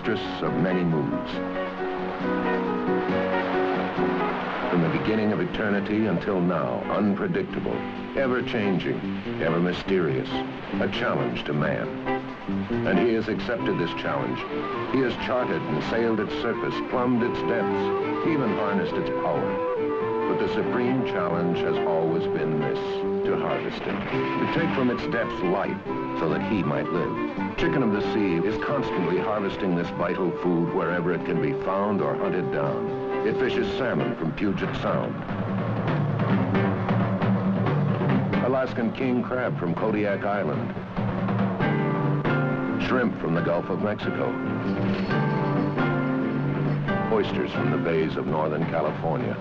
mistress of many moods. From the beginning of eternity until now, unpredictable, ever-changing, ever mysterious, a challenge to man. And he has accepted this challenge. He has charted and sailed its surface, plumbed its depths, even harnessed its power. But the supreme challenge has always been this, to harvest it, to take from its depths life so that he might live. Chicken of the Sea is constantly harvesting this vital food wherever it can be found or hunted down. It fishes salmon from Puget Sound, Alaskan king crab from Kodiak Island, shrimp from the Gulf of Mexico, oysters from the bays of Northern California,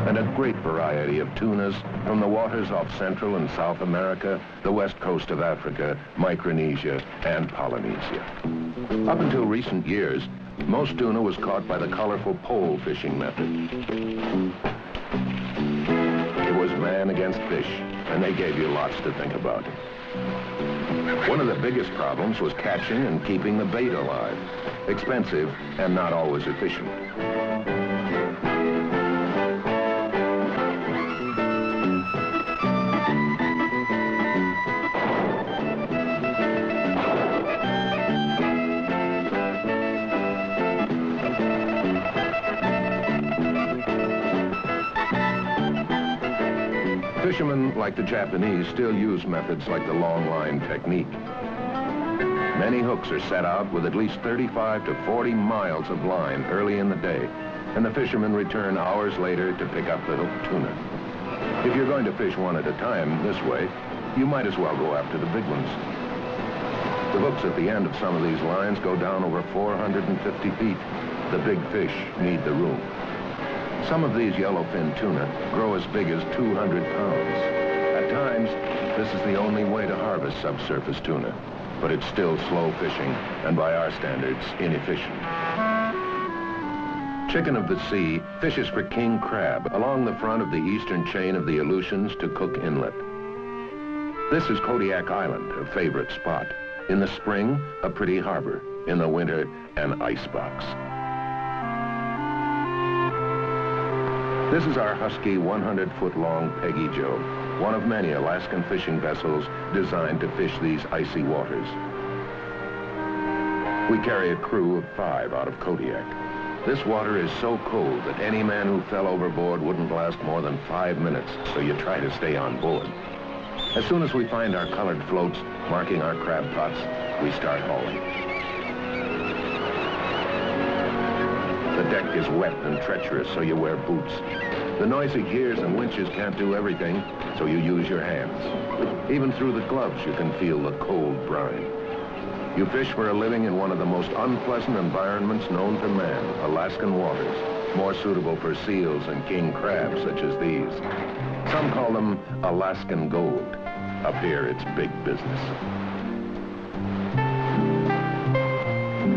and a great variety of tunas from the waters off Central and South America, the west coast of Africa, Micronesia, and Polynesia. Up until recent years, most tuna was caught by the colorful pole fishing method. It was man against fish, and they gave you lots to think about. One of the biggest problems was catching and keeping the bait alive. Expensive and not always efficient. Fishermen, like the Japanese, still use methods like the Longline technique. Many hooks are set out with at least 35 to 40 miles of line early in the day, and the fishermen return hours later to pick up the hooked tuna. If you're going to fish one at a time this way, you might as well go after the big ones. The hooks at the end of some of these lines go down over 450 feet. The big fish need the room. Some of these yellowfin tuna grow as big as 200 pounds. At times, this is the only way to harvest subsurface tuna, but it's still slow fishing, and by our standards, inefficient. Chicken of the Sea fishes for king crab along the front of the eastern chain of the Aleutians to Cook Inlet. This is Kodiak Island, a favorite spot. In the spring, a pretty harbor. In the winter, an icebox. This is our husky 100-foot-long Peggy Joe, one of many Alaskan fishing vessels designed to fish these icy waters. We carry a crew of 5 out of Kodiak. This water is so cold that any man who fell overboard wouldn't last more than 5 minutes, so you try to stay on board. As soon as we find our colored floats marking our crab pots, we start hauling. The deck is wet and treacherous, so you wear boots. The noisy gears and winches can't do everything, so you use your hands. Even through the gloves, you can feel the cold brine. You fish for a living in one of the most unpleasant environments known to man, Alaskan waters, more suitable for seals and king crabs such as these. Some call them Alaskan gold. Up here, it's big business.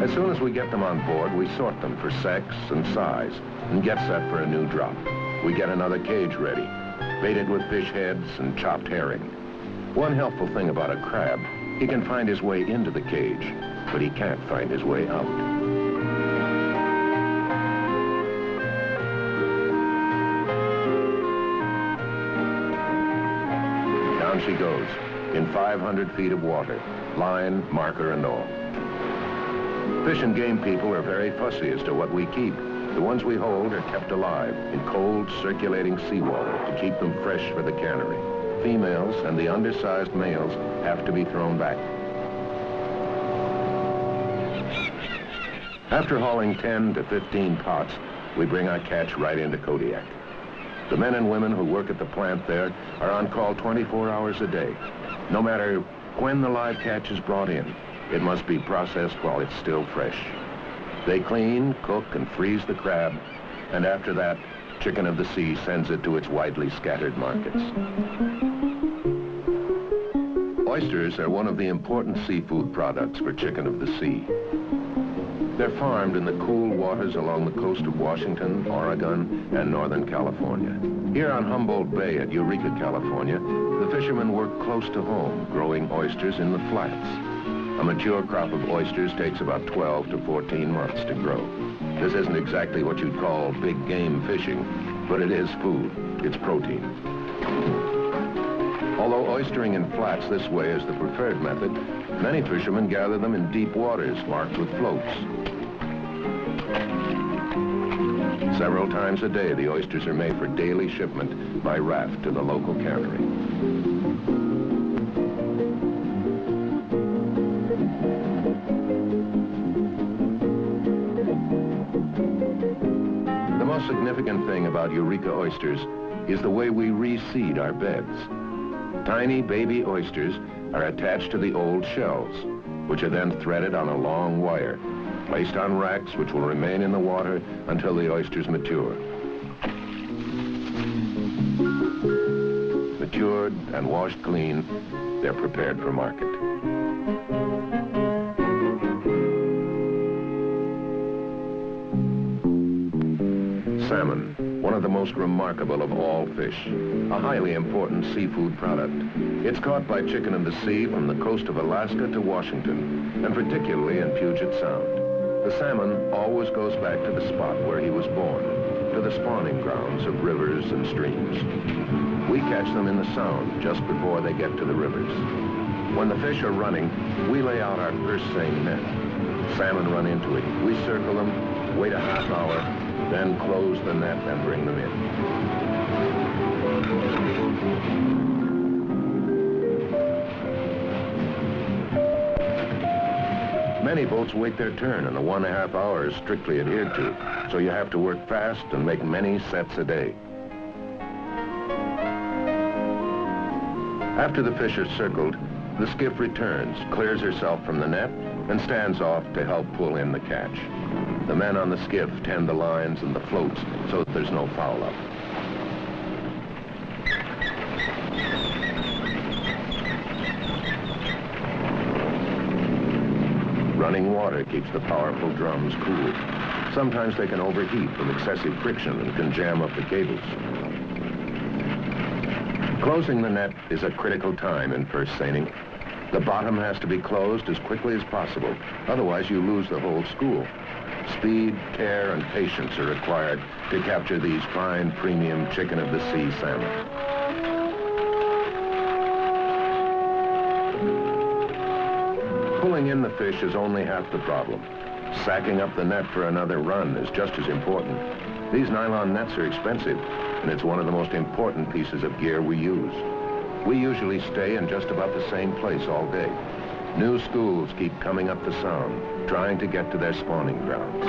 As soon as we get them on board, we sort them for sex and size and get set for a new drop. We get another cage ready, baited with fish heads and chopped herring. One helpful thing about a crab, he can find his way into the cage, but he can't find his way out. Down she goes, in 500 feet of water, line, marker, and all. Fish and game people are very fussy as to what we keep. The ones we hold are kept alive in cold, circulating seawater to keep them fresh for the cannery. Females and the undersized males have to be thrown back. After hauling 10 to 15 pots, we bring our catch right into Kodiak. The men and women who work at the plant there are on call 24 hours a day. No matter when the live catch is brought in, it must be processed while it's still fresh. They clean, cook, and freeze the crab, and after that, Chicken of the Sea sends it to its widely scattered markets. Oysters are one of the important seafood products for Chicken of the Sea. They're farmed in the cool waters along the coast of Washington, Oregon, and Northern California. Here on Humboldt Bay at Eureka, California, the fishermen work close to home, growing oysters in the flats. A mature crop of oysters takes about 12 to 14 months to grow. This isn't exactly what you'd call big game fishing, but it is food. It's protein. Although oystering in flats this way is the preferred method, many fishermen gather them in deep waters marked with floats. Several times a day, the oysters are made for daily shipment by raft to the local cannery. The most significant thing about Eureka oysters is the way we reseed our beds. Tiny baby oysters are attached to the old shells, which are then threaded on a long wire, placed on racks which will remain in the water until the oysters mature. Matured and washed clean, they're prepared for market. Salmon, one of the most remarkable of all fish, a highly important seafood product. It's caught by chicken of the sea from the coast of Alaska to Washington, and particularly in Puget Sound. The salmon always goes back to the spot where he was born, to the spawning grounds of rivers and streams. We catch them in the sound just before they get to the rivers. When the fish are running, we lay out our first seine net. Salmon run into it. We circle them, wait a half hour, then close the net and bring them in. Many boats wait their turn, and the 1.5 hours is strictly adhered to, so you have to work fast and make many sets a day. After the fish are circled, the skiff returns, clears herself from the net, and stands off to help pull in the catch. The men on the skiff tend the lines and the floats so that there's no foul-up. Running water keeps the powerful drums cool. Sometimes they can overheat from excessive friction and can jam up the cables. Closing the net is a critical time in first seining. The bottom has to be closed as quickly as possible, otherwise you lose the whole school. Speed, care, and patience are required to capture these fine, premium chicken of the sea salmon. Pulling in the fish is only half the problem. Sacking up the net for another run is just as important. These nylon nets are expensive, and it's one of the most important pieces of gear we use. We usually stay in just about the same place all day. New schools keep coming up the sound, trying to get to their spawning grounds.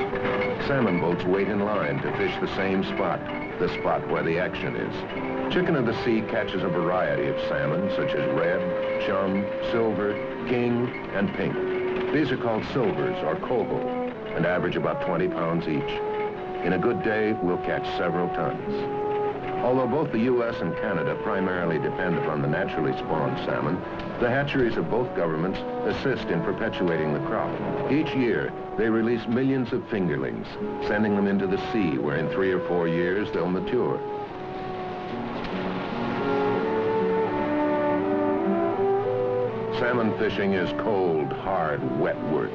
Salmon boats wait in line to fish the same spot, the spot where the action is. Chicken of the sea catches a variety of salmon, such as red, chum, silver, king, and pink. These are called silvers or coho, and average about 20 pounds each. In a good day, we'll catch several tons. Although both the U.S. and Canada primarily depend upon the naturally spawned salmon, the hatcheries of both governments assist in perpetuating the crop. Each year, they release millions of fingerlings, sending them into the sea, where in 3 or 4 years they'll mature. Salmon fishing is cold, hard, wet work.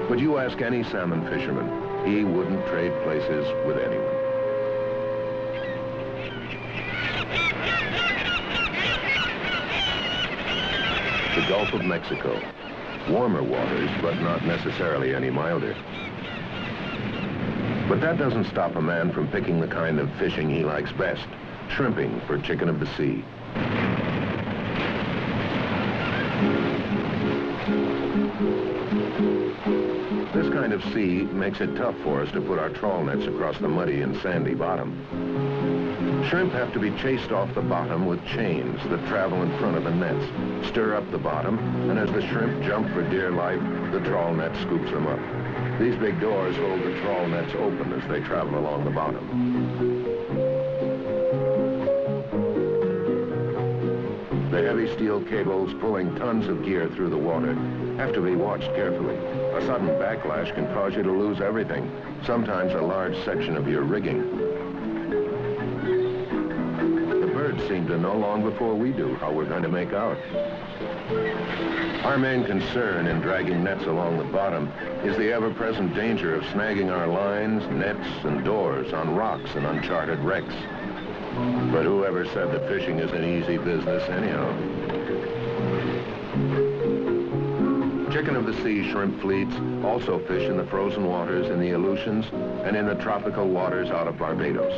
But you ask any salmon fisherman, he wouldn't trade places with anyone. The Gulf of Mexico. Warmer waters, but not necessarily any milder. But that doesn't stop a man from picking the kind of fishing he likes best, shrimping for chicken of the sea. This kind of sea makes it tough for us to put our trawl nets across the muddy and sandy bottom. Shrimp have to be chased off the bottom with chains that travel in front of the nets, stir up the bottom, and as the shrimp jump for dear life, the trawl net scoops them up. These big doors hold the trawl nets open as they travel along the bottom. The heavy steel cables pulling tons of gear through the water have to be watched carefully. A sudden backlash can cause you to lose everything, sometimes a large section of your rigging. The birds seem to know long before we do how we're going to make out. Our main concern in dragging nets along the bottom is the ever-present danger of snagging our lines, nets, and doors on rocks and uncharted wrecks. But whoever said that fishing is an easy business anyhow? Chicken of the sea shrimp fleets also fish in the frozen waters in the Aleutians and in the tropical waters out of Barbados.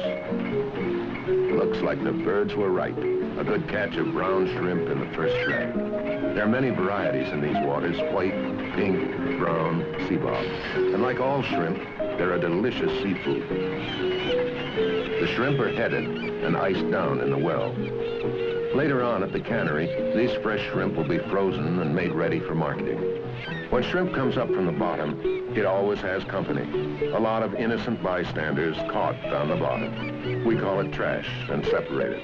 Looks like the birds were right. A good catch of brown shrimp in the first drag. There are many varieties in these waters: white, pink, brown, sea bob. And like all shrimp, they're a delicious seafood. The shrimp are headed and iced down in the well. Later on at the cannery, these fresh shrimp will be frozen and made ready for marketing. When shrimp comes up from the bottom, it always has company. A lot of innocent bystanders caught on the bottom. We call it trash and separate it.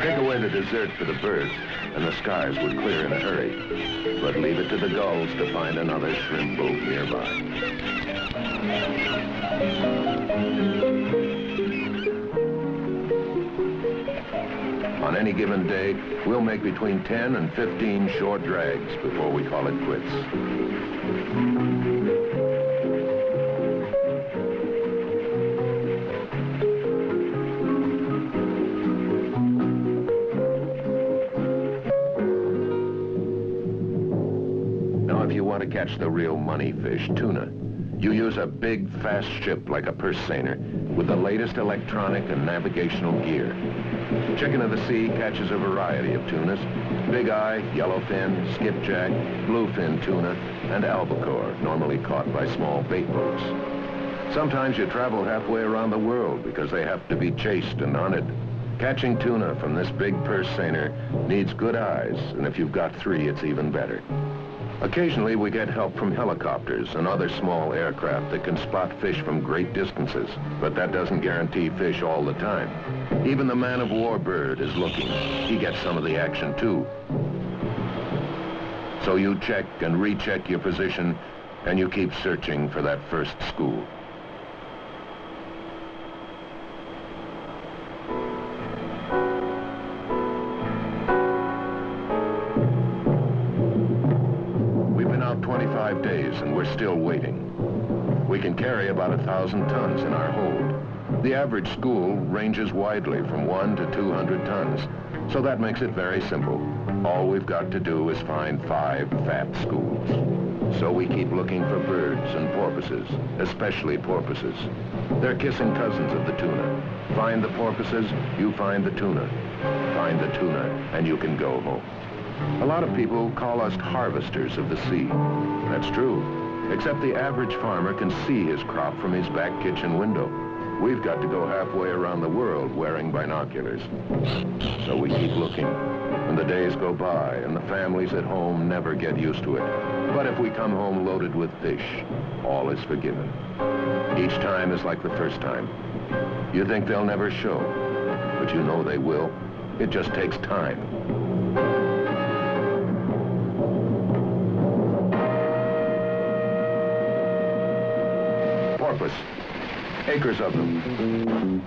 Take away the dessert for the birds, and the skies would clear in a hurry. But leave it to the gulls to find another shrimp boat nearby. On any given day, we'll make between 10 and 15 short drags before we call it quits. Now, if you want to catch the real money fish, tuna, you use a big, fast ship like a purse seiner with the latest electronic and navigational gear. Chicken of the Sea catches a variety of tunas: big eye, yellowfin, skipjack, bluefin tuna, and albacore, normally caught by small bait boats. Sometimes you travel halfway around the world because they have to be chased and hunted. Catching tuna from this big purse seiner needs good eyes, and if you've got 3, it's even better. Occasionally, we get help from helicopters and other small aircraft that can spot fish from great distances, but that doesn't guarantee fish all the time. Even the man-of-war bird is looking. He gets some of the action, too. So you check and recheck your position, and you keep searching for that first school. We've been out 25 days, and we're still waiting. We can carry about 1,000 tons in our hold. The average school ranges widely from 1 to 200 tons, so that makes it very simple. All we've got to do is find 5 fat schools. So we keep looking for birds and porpoises, especially porpoises. They're kissing cousins of the tuna. Find the porpoises, you find the tuna. Find the tuna, and you can go home. A lot of people call us harvesters of the sea. That's true, except the average farmer can see his crop from his back kitchen window. We've got to go halfway around the world wearing binoculars. So we keep looking, and the days go by, and the families at home never get used to it. But if we come home loaded with fish, all is forgiven. Each time is like the first time. You think they'll never show, but you know they will. It just takes time. Porpoise. Acres of them.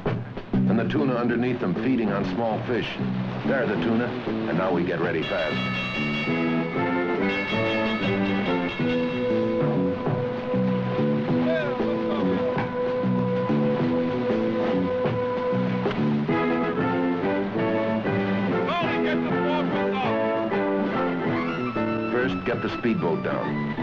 And the tuna underneath them feeding on small fish. There the tuna, and now we get ready fast. First, get the speedboat down.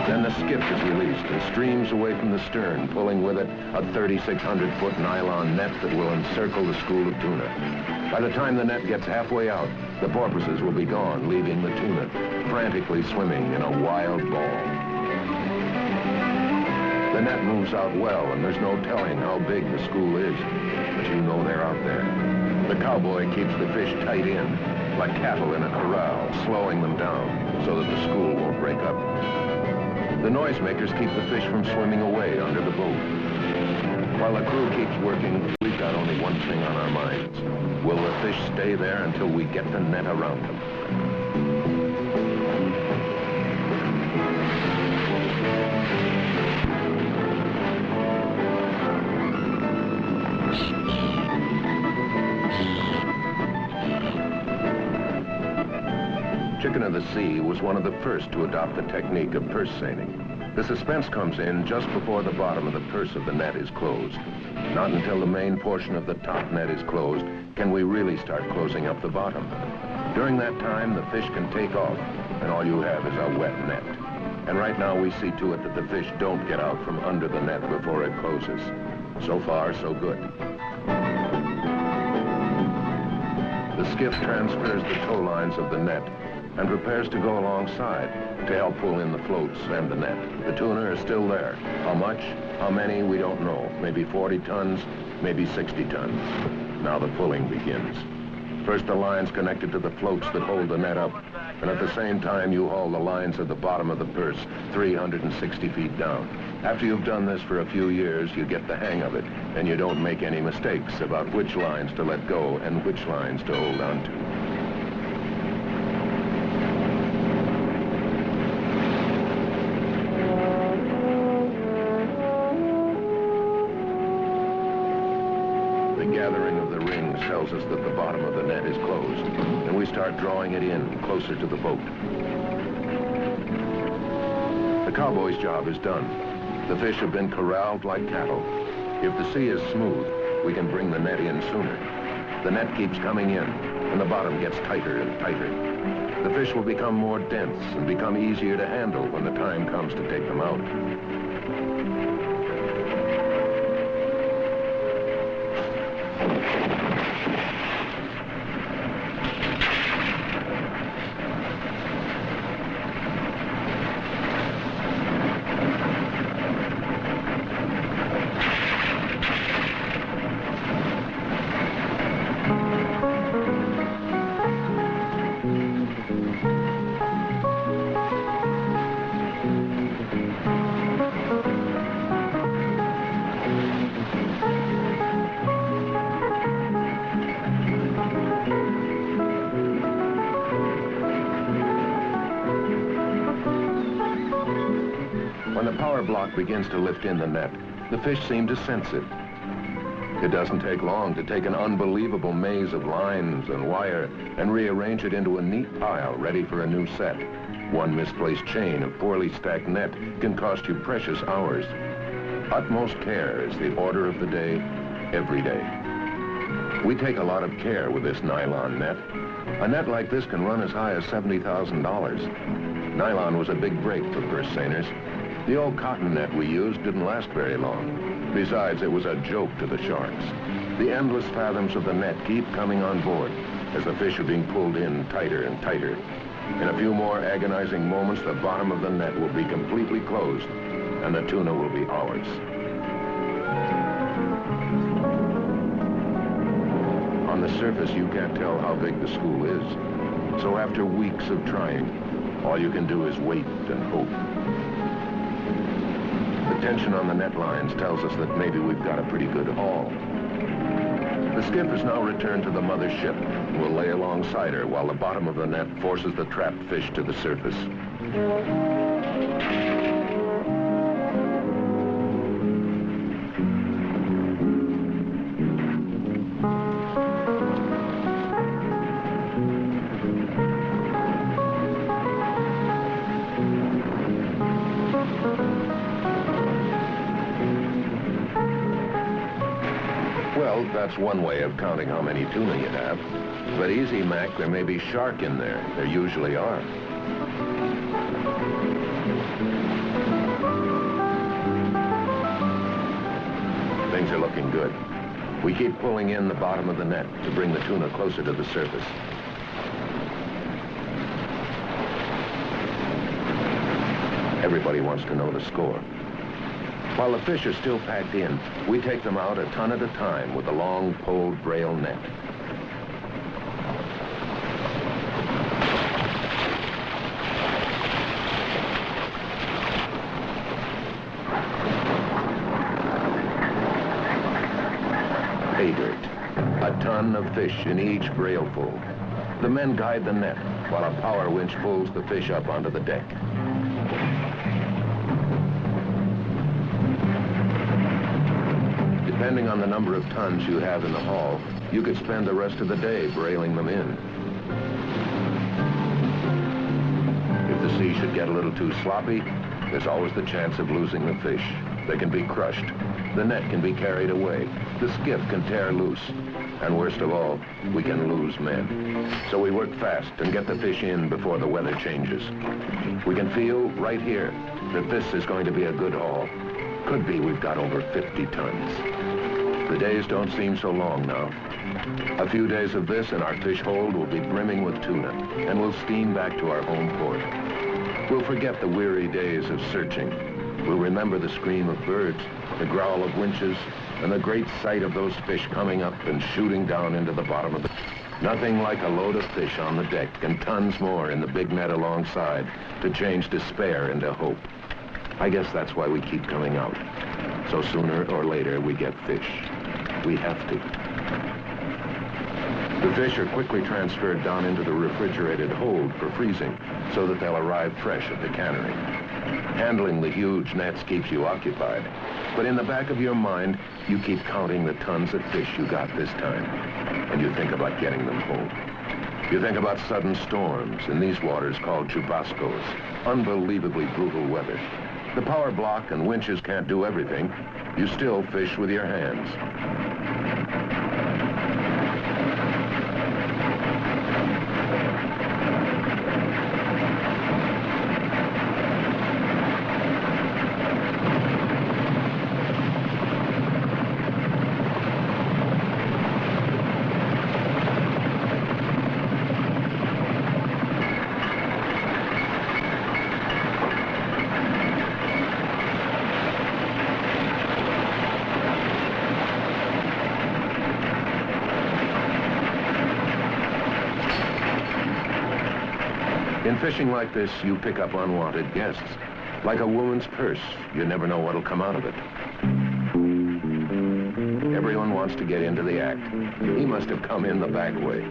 Then the skiff is released and streams away from the stern, pulling with it a 3,600-foot nylon net that will encircle the school of tuna. By the time the net gets halfway out, the porpoises will be gone, leaving the tuna frantically swimming in a wild ball. The net moves out well, and there's no telling how big the school is, but you know they're out there. The cowboy keeps the fish tight in, like cattle in a corral, slowing them down so that the school won't break up. The noisemakers keep the fish from swimming away under the boat. While the crew keeps working, we've got only one thing on our minds. Will the fish stay there until we get the net around them? Chicken of the Sea was one of the first to adopt the technique of purse seining. The suspense comes in just before the bottom of the purse of the net is closed. Not until the main portion of the top net is closed can we really start closing up the bottom. During that time, the fish can take off, and all you have is a wet net. And right now we see to it that the fish don't get out from under the net before it closes. So far, so good. The skiff transfers the tow lines of the net and prepares to go alongside to help pull in the floats and the net. The tuna are still there. How much, how many, we don't know. Maybe 40 tons, maybe 60 tons. Now the pulling begins. First the lines connected to the floats that hold the net up, and at the same time you haul the lines at the bottom of the purse 360 feet down. After you've done this for a few years, you get the hang of it, and you don't make any mistakes about which lines to let go and which lines to hold on to. The gathering of the rings tells us that the bottom of the net is closed, and we start drawing it in closer to the boat. The cowboy's job is done. The fish have been corralled like cattle. If the sea is smooth, we can bring the net in sooner. The net keeps coming in, and the bottom gets tighter and tighter. The fish will become more dense and become easier to handle when the time comes to take them out. When the power block begins to lift in the net, the fish seem to sense it. It doesn't take long to take an unbelievable maze of lines and wire and rearrange it into a neat pile ready for a new set. One misplaced chain of poorly stacked net can cost you precious hours. Utmost care is the order of the day, every day. We take a lot of care with this nylon net. A net like this can run as high as $70,000. Nylon was a big break for purse seiners. The old cotton net we used didn't last very long. Besides, it was a joke to the sharks. The endless fathoms of the net keep coming on board as the fish are being pulled in tighter and tighter. In a few more agonizing moments, the bottom of the net will be completely closed, and the tuna will be ours. On the surface, you can't tell how big the school is. So after weeks of trying, all you can do is wait and hope. The tension on the net lines tells us that maybe we've got a pretty good haul. The skiff is now returned to the mother ship and will lay alongside her while the bottom of the net forces the trapped fish to the surface. Well, that's one way of counting how many tuna you have. But easy, Mac, there may be shark in there. There usually are. Things are looking good. We keep pulling in the bottom of the net to bring the tuna closer to the surface. Everybody wants to know the score. While the fish are still packed in, we take them out a ton at a time with a long poled braille net. Pay dirt. A ton of fish in each brailleful. The men guide the net while a power winch pulls the fish up onto the deck. Depending on the number of tons you have in the haul, you could spend the rest of the day brailing them in. the sea should get a little too sloppy, there's always the chance of losing the fish. They can be crushed. The net can be carried away. The skiff can tear loose. And worst of all, we can lose men. So we work fast and get the fish in before the weather changes. We can feel right here that this is going to be a good haul. Could be we've got over 50 tons. The days don't seem so long now. A few days of this and our fish hold will be brimming with tuna, and we'll steam back to our home port. We'll forget the weary days of searching. We'll remember the scream of birds, the growl of winches, and the great sight of those fish coming up and shooting down into the bottom of the... Nothing like a load of fish on the deck and tons more in the big net alongside to change despair into hope. I guess that's why we keep coming out. So sooner or later we get fish. We have to. The fish are quickly transferred down into the refrigerated hold for freezing so that they'll arrive fresh at the cannery. Handling the huge nets keeps you occupied, but in the back of your mind, you keep counting the tons of fish you got this time, and you think about getting them home. You think about sudden storms in these waters called chubascos, unbelievably brutal weather. The power block and winches can't do everything. You still fish with your hands. In fishing like this, you pick up unwanted guests. Like a woman's purse, you never know what'll come out of it. Everyone wants to get into the act. He must have come in the back way.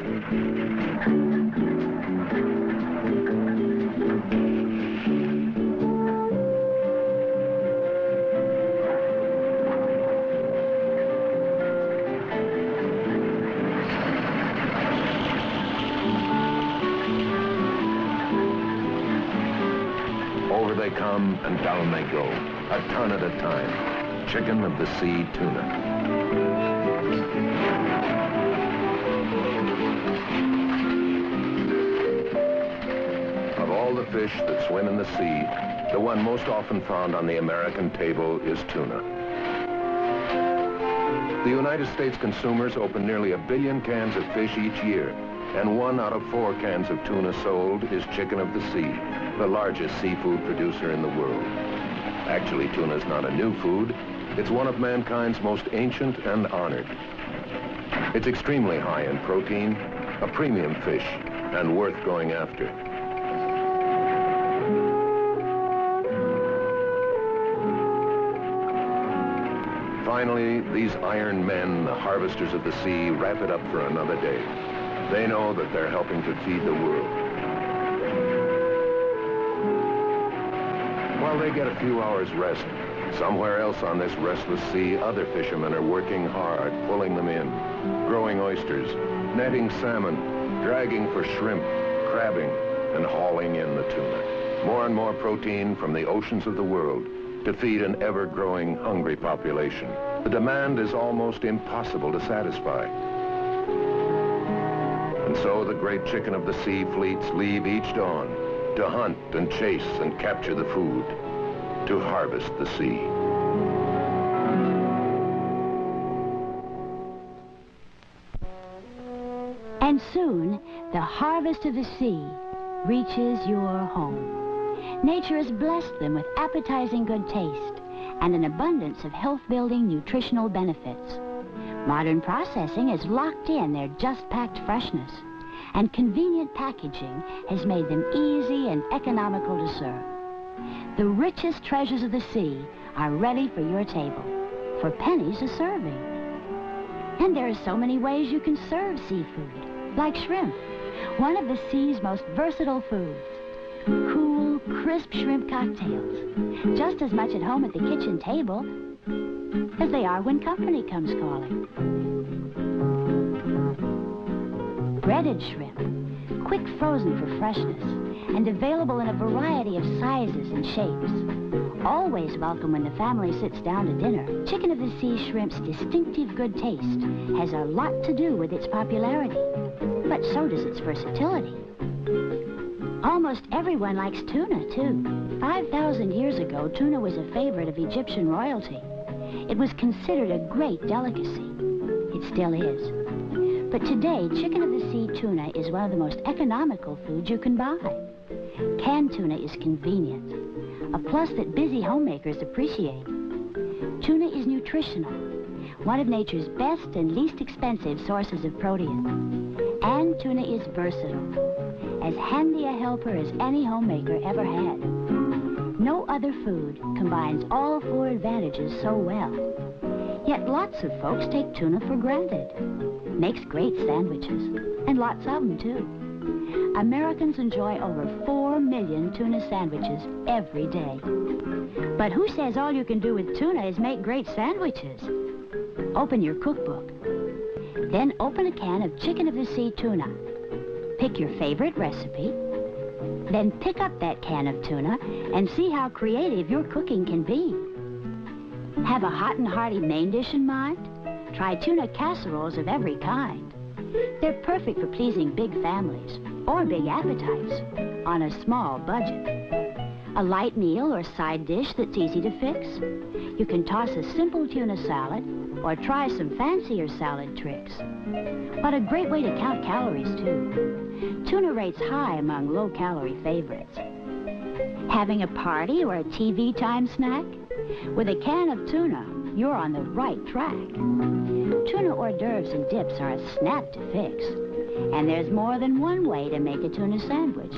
Over they come and down they go, a ton at a time. Chicken of the sea tuna. Of all the fish that swim in the sea, the one most often found on the American table is tuna. The United States consumers open nearly 1 billion cans of fish each year, and 1 out of 4 cans of tuna sold is chicken of the sea, the largest seafood producer in the world. Actually, tuna's not a new food. It's one of mankind's most ancient and honored. It's extremely high in protein, a premium fish, and worth going after. Finally, these iron men, the harvesters of the sea, wrap it up for another day. They know that they're helping to feed the world. While they get a few hours rest, somewhere else on this restless sea, other fishermen are working hard, pulling them in, growing oysters, netting salmon, dragging for shrimp, crabbing, and hauling in the tuna. More and more protein from the oceans of the world to feed an ever-growing hungry population. The demand is almost impossible to satisfy. And so the great chicken of the sea fleets leave each dawn to hunt and chase and capture the food, to harvest the sea. And soon, the harvest of the sea reaches your home. Nature has blessed them with appetizing good taste and an abundance of health-building nutritional benefits. Modern processing has locked in their just-packed freshness, and convenient packaging has made them easy and economical to serve. The richest treasures of the sea are ready for your table, for pennies a serving. And there are so many ways you can serve seafood, like shrimp, one of the sea's most versatile foods. Cool, crisp shrimp cocktails, just as much at home at the kitchen table as they are when company comes calling. breaded shrimp, quick frozen for freshness, and available in a variety of sizes and shapes. Always welcome when the family sits down to dinner, Chicken of the Sea shrimp's distinctive good taste has a lot to do with its popularity, but so does its versatility. Almost everyone likes tuna, too. 5,000 years ago, tuna was a favorite of Egyptian royalty. It was considered a great delicacy. It still is. But today, Chicken of the Sea tuna is one of the most economical foods you can buy. Canned tuna is convenient, a plus that busy homemakers appreciate. Tuna is nutritional, one of nature's best and least expensive sources of protein. And tuna is versatile, as handy a helper as any homemaker ever had. No other food combines all four advantages so well. Yet lots of folks take tuna for granted. Makes great sandwiches, and lots of them, too. Americans enjoy over 4 million tuna sandwiches every day. But who says all you can do with tuna is make great sandwiches? Open your cookbook. Then open a can of Chicken of the Sea tuna. Pick your favorite recipe. Then pick up that can of tuna and see how creative your cooking can be. Have a hot and hearty main dish in mind? Try tuna casseroles of every kind. They're perfect for pleasing big families or big appetites on a small budget. A light meal or side dish that's easy to fix. You can toss a simple tuna salad or try some fancier salad tricks. What a great way to count calories, too. Tuna rates high among low-calorie favorites. Having a party or a TV time snack? With a can of tuna, you're on the right track. Tuna hors d'oeuvres and dips are a snap to fix. And there's more than one way to make a tuna sandwich.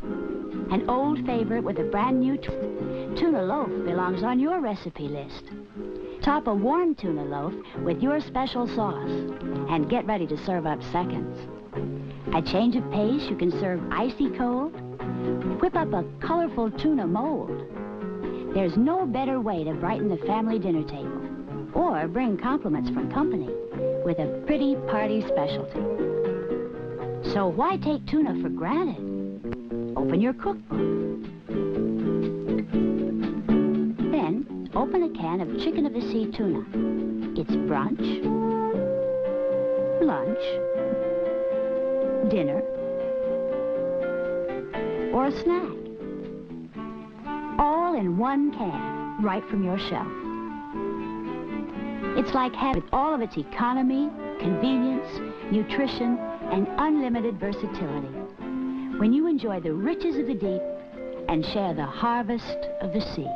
An old favorite with a brand new tuna loaf belongs on your recipe list. Top a warm tuna loaf with your special sauce and get ready to serve up seconds. A change of pace, you can serve icy cold. Whip up a colorful tuna mold. There's no better way to brighten the family dinner table or bring compliments from company with a pretty party specialty. So why take tuna for granted? Open your cookbook. Then, open a can of Chicken of the Sea tuna. It's brunch, lunch, dinner, or a snack. All in one can, right from your shelf. It's like having all of its economy, convenience, nutrition, and unlimited versatility when you enjoy the riches of the deep and share the harvest of the sea.